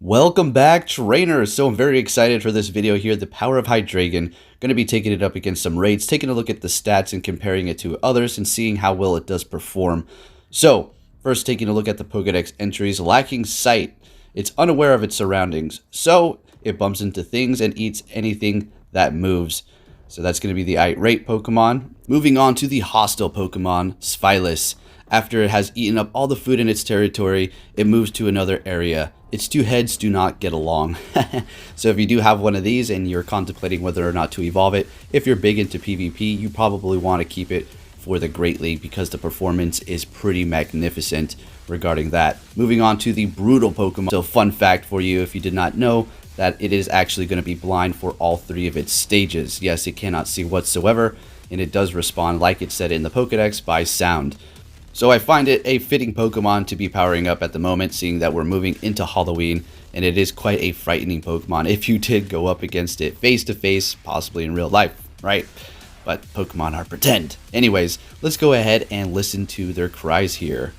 Welcome back, trainers! So I'm very excited for this video here. The power of Hydreigon. Going to be taking it up against some raids, taking a look at the stats and comparing it to others and seeing how well it does perform. So, first taking a look at the Pokedex entries. Lacking sight. It's unaware of its surroundings. So, it bumps into things and eats anything that moves. So that's going to be the irate Pokemon. Moving on to the hostile Pokemon, Sphylis. After it has eaten up all the food in its territory, it moves to another area. Its two heads do not get along. So if you do have one of these and you're contemplating whether or not to evolve it, if you're big into PvP, you probably want to keep it for the Great League because the performance is pretty magnificent regarding that. Moving on to the brutal Pokemon. So fun fact for you if you did not know, that it is actually going to be blind for all three of its stages. Yes, it cannot see whatsoever, and it does respond, like it said in the Pokedex, by sound. So I find it a fitting Pokemon to be powering up at the moment, seeing that we're moving into Halloween, and it is quite a frightening Pokemon if you did go up against it face to face, possibly in real life, right? But Pokemon are pretend. Anyways, let's go ahead and listen to their cries here.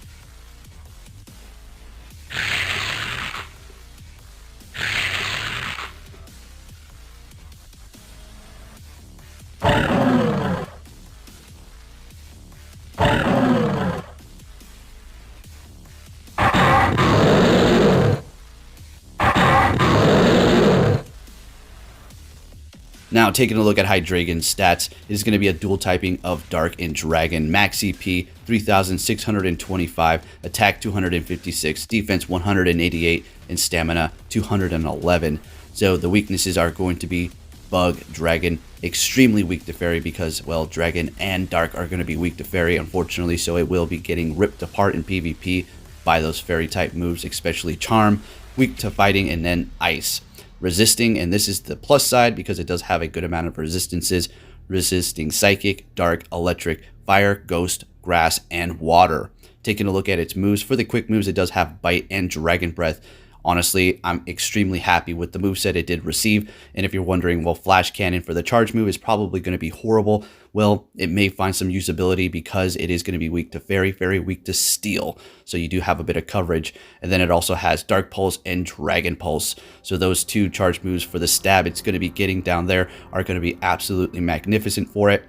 Now, taking a look at Hydreigon Stats, it is going to be a dual typing of Dark and Dragon. Max CP 3,625, Attack 256, Defense 188, and Stamina 211. So the weaknesses are going to be Bug, Dragon, extremely weak to Fairy because, well, Dragon and Dark are going to be weak to Fairy, unfortunately, so it will be getting ripped apart in PvP by those Fairy type moves, especially Charm, weak to Fighting, and then Ice. Resisting, and this is the plus side because it does have a good amount of resistances, resisting Psychic, Dark, Electric, Fire, Ghost, Grass, and Water. Taking a look at its moves, for the quick moves, it does have Bite and Dragon Breath. Honestly, I'm extremely happy with the moveset it did receive, and if you're wondering, well, Flash Cannon for the charge move is probably going to be horrible, well, it may find some usability because it is going to be weak to Fairy, very weak to Steel, so you do have a bit of coverage, and then it also has Dark Pulse and Dragon Pulse, so those two charge moves for the stab it's going to be getting down there are going to be absolutely magnificent for it.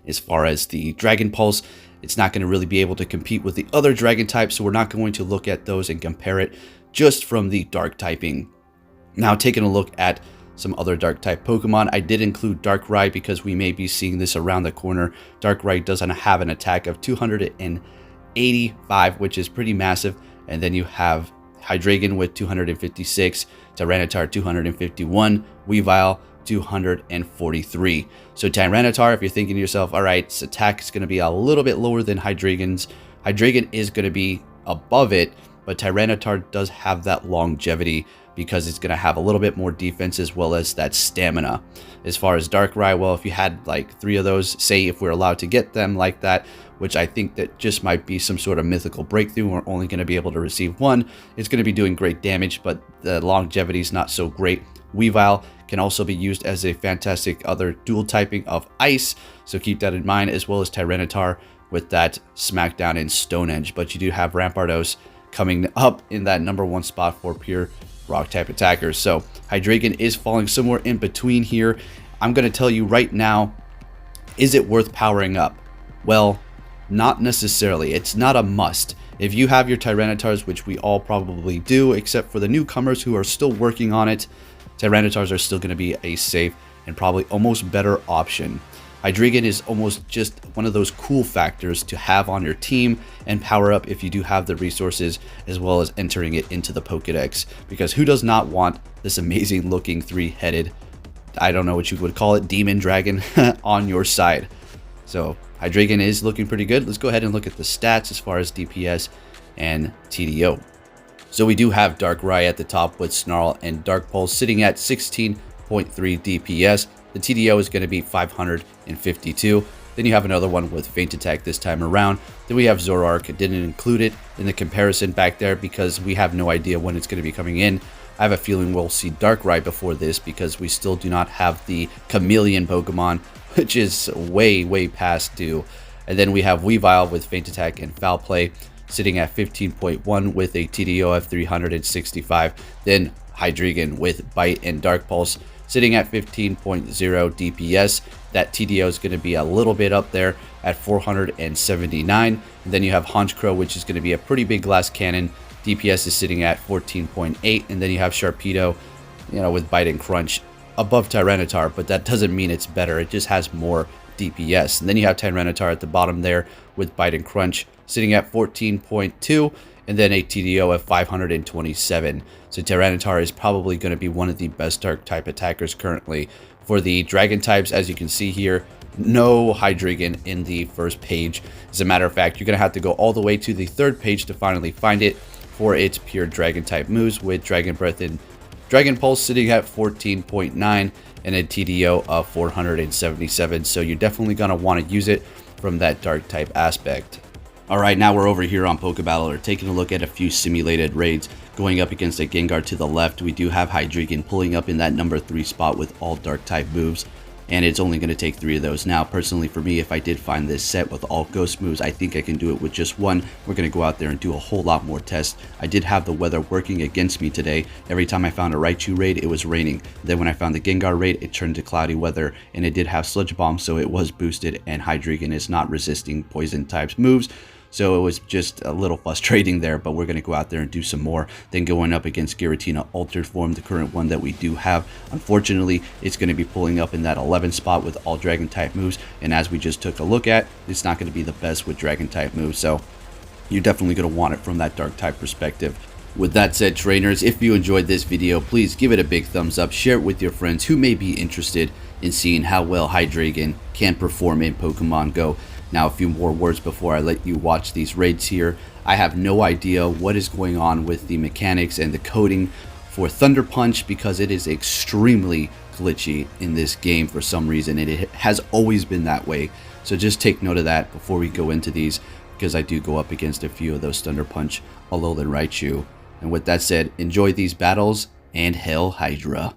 As far as the Dragon Pulse, it's not going to really be able to compete with the other Dragon types, so we're not going to look at those and compare it just from the Dark typing. Now, taking a look at some other Dark type Pokemon, I did include Darkrai because we may be seeing this around the corner. Darkrai doesn't have an attack of 285, which is pretty massive, and then you have Hydreigon with 256, Tyranitar 251, Weavile 243. So Tyranitar, if you're thinking to yourself, all right, its attack is going to be a little bit lower than Hydreigon's, Hydreigon is going to be above it, but Tyranitar does have that longevity because it's going to have a little bit more defense as well as that stamina. As far as Darkrai, well, if you had like 3 of those, say if we're allowed to get them like that, which I think that just might be some sort of mythical breakthrough, we're only going to be able to receive 1, it's going to be doing great damage, but the longevity is not so great. Weavile can also be used as a fantastic other dual typing of Ice, so keep that in mind, as well as Tyranitar with that Smackdown and Stone Edge, but you do have Rampardos coming up in that #1 spot for pure rock type attackers. So Hydreigon is falling somewhere in between here. I'm going to tell you right now, is it worth powering up? Well, not necessarily. It's not a must. If you have your Tyranitars, which we all probably do, except for the newcomers who are still working on it, Tyranitars are still going to be a safe and probably almost better option. Hydreigon is almost just one of those cool factors to have on your team and power up if you do have the resources, as well as entering it into the Pokedex, because who does not want this amazing looking 3-headed, I don't know what you would call it, demon dragon on your side. So Hydreigon is looking pretty good. Let's go ahead and look at the stats as far as DPS and TDO. So we do have Darkrai at the top with Snarl and Dark Pulse sitting at 16.3 DPS. The TDO is going to be 552. Then you have another one with Feint Attack this time around. Then we have Zoroark. Didn't include it in the comparison back there because we have no idea when it's going to be coming in. I have a feeling we'll see Darkrai before this because we still do not have the Chameleon Pokemon, which is way past due. And then we have Weavile with Feint Attack and Foul Play. sitting at 15.1 with a TDO of 365. Then Hydreigon with Bite and Dark Pulse sitting at 15.0 DPS. That TDO is going to be a little bit up there at 479. And then you have Honchkrow, which is going to be a pretty big glass cannon. DPS is sitting at 14.8. And then you have Sharpedo, with Bite and Crunch above Tyranitar, but that doesn't mean it's better. It just has more DPS. And then you have Tyranitar at the bottom there with Bite and Crunch sitting at 14.2 and then a TDO of 527. So Tyranitar is probably going to be one of the best dark type attackers currently. For the dragon types, as you can see here, no Hydreigon in the first page. As a matter of fact, you're going to have to go all the way to the third page to finally find it for its pure dragon type moves, with Dragon Breath and Dragon Pulse sitting at 14.9 and a TDO of 477. So you're definitely going to want to use it from that dark type aspect. Alright, now we're over here on Pokebatter, taking a look at a few simulated raids. Going up against a Gengar to the left, we do have Hydreigon pulling up in that number 3 spot with all dark type moves. And it's only going to take 3 of those. Now, personally for me, if I did find this set with all ghost moves, I think I can do it with just 1. We're going to go out there and do a whole lot more tests. I did have the weather working against me today. Every time I found a Raichu raid, it was raining. Then when I found the Gengar raid, it turned to cloudy weather, and it did have Sludge Bomb, so it was boosted, and Hydreigon is not resisting poison types moves. So it was just a little frustrating there, but we're going to go out there and do some more. Then going up against Giratina Altered Form, the current one that we do have. Unfortunately, it's going to be pulling up in that 11 spot with all dragon type moves. And as we just took a look at, it's not going to be the best with dragon type moves. So you're definitely going to want it from that dark type perspective. With that said, trainers, if you enjoyed this video, please give it a big thumbs up. Share it with your friends who may be interested in seeing how well Hydreigon can perform in Pokemon Go. Now, a few more words before I let you watch these raids here. I have no idea what is going on with the mechanics and the coding for Thunder Punch, because it is extremely glitchy in this game for some reason, and it has always been that way. So just take note of that before we go into these, because I do go up against a few of those Thunder Punch Alolan Raichu. And with that said, enjoy these battles, and Hail Hydra.